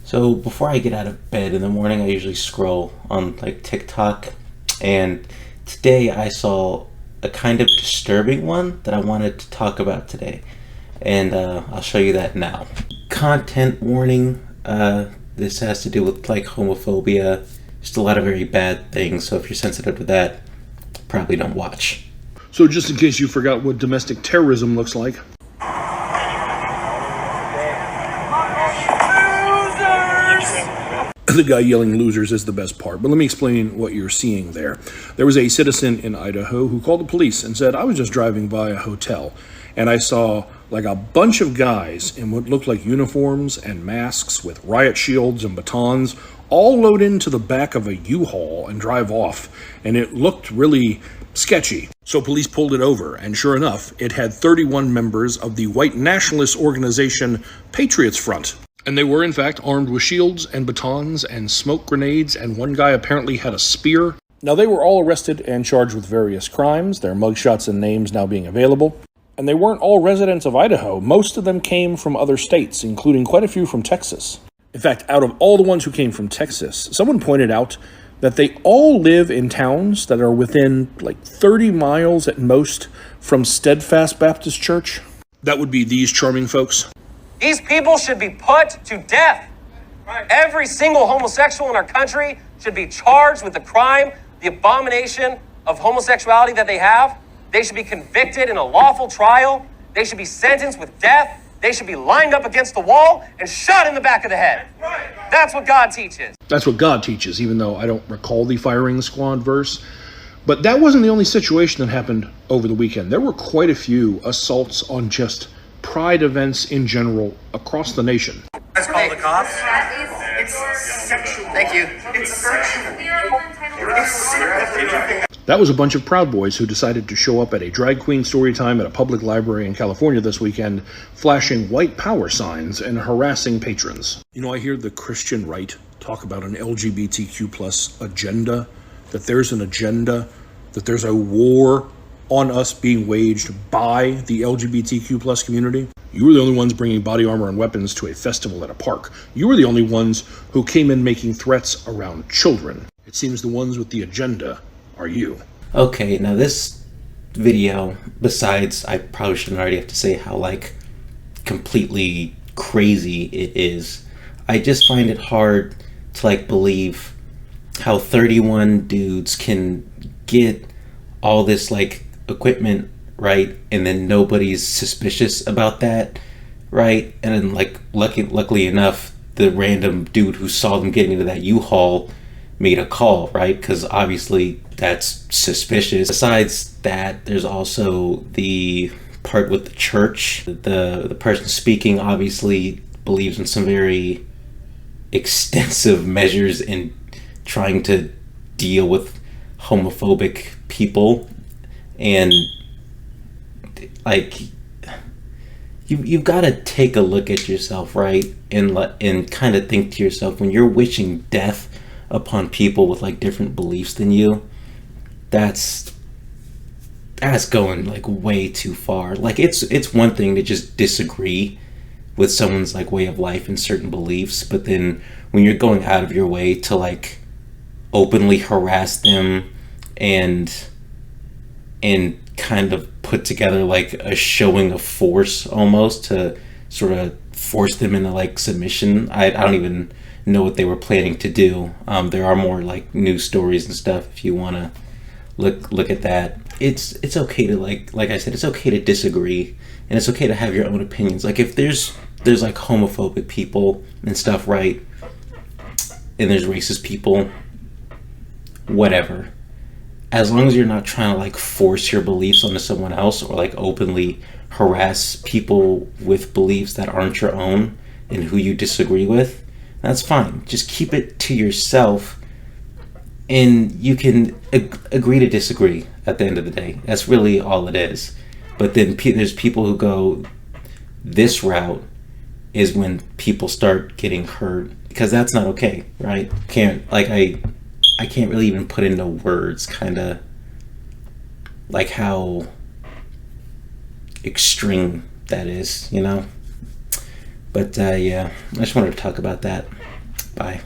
So before I get out of bed in the morning, I usually scroll on like TikTok, and today I saw a kind of disturbing one that I wanted to talk about today, and I'll show you that now. Content warning. This has to do with like homophobia, just a lot of very bad things. So if you're sensitive to that, probably don't watch. So just in case you forgot what domestic terrorism looks like. The guy yelling losers is the best part, but let me explain what you're seeing there. There was a citizen in Idaho who called the police and said, I was just driving by a hotel and I saw like a bunch of guys in what looked like uniforms and masks with riot shields and batons all load into the back of a U-Haul and drive off, and it looked really sketchy. So police pulled it over, and sure enough, it had 31 members of the white nationalist organization Patriots Front. And they were, in fact, armed with shields and batons and smoke grenades, and one guy apparently had a spear. Now, they were all arrested and charged with various crimes, their mugshots and names now being available. And they weren't all residents of Idaho. Most of them came from other states, including quite a few from Texas. In fact, out of all the ones who came from Texas, someone pointed out that they all live in towns that are within like 30 miles at most from Steadfast Baptist Church. That would be these charming folks. These people should be put to death. Right. Every single homosexual in our country should be charged with the crime, the abomination of homosexuality that they have. They should be convicted in a lawful trial. They should be sentenced with death. They should be lined up against the wall and shot in the back of the head. That's what God teaches. That's what God teaches, even though I don't recall the firing squad verse. But that wasn't the only situation that happened over the weekend. There were quite a few assaults on just pride events in general across the nation. Let's call the cops. It's sexual. Thank you. It's sexual. That was a bunch of Proud Boys who decided to show up at a drag queen story time at a public library in California this weekend, flashing white power signs and harassing patrons. You know, I hear the Christian right talk about an LGBTQ plus agenda, that there's an agenda, that there's a war on us being waged by the LGBTQ plus community. You were the only ones bringing body armor and weapons to a festival at a park. You were the only ones who came in making threats around children. It seems the ones with the agenda are you. Okay, now this video, besides, I probably shouldn't already have to say how like completely crazy it is, I just find it hard to like believe how 31 dudes can get all this like equipment, right, and then nobody's suspicious about that, right? And then like luckily enough, the random dude who saw them getting into that U-Haul made a call, right? Because obviously that's suspicious. Besides that, there's also the part with the church. The person speaking obviously believes in some very extensive measures in trying to deal with homophobic people, and like you've got to take a look at yourself, right, and kind of think to yourself, when you're wishing death upon people with like different beliefs than you, that's going like way too far. Like it's one thing to just disagree with someone's like way of life and certain beliefs, but then when you're going out of your way to like openly harass them and kind of put together like a showing of force almost to sort of force them into like submission, I don't even know what they were planning to do. There are more like news stories and stuff if you want to look at that. It's okay to like I said, it's okay to disagree, and it's okay to have your own opinions. Like if there's like homophobic people and stuff, right, and there's racist people, whatever, as long as you're not trying to like force your beliefs onto someone else or like openly harass people with beliefs that aren't your own and who you disagree with, that's fine. Just keep it to yourself, and you can agree to disagree at the end of the day. That's really all it is. But then there's people who go this route is when people start getting hurt, because that's not okay, right? I can't really even put into words kind of like how extreme that is, you know? But yeah, I just wanted to talk about that. Bye.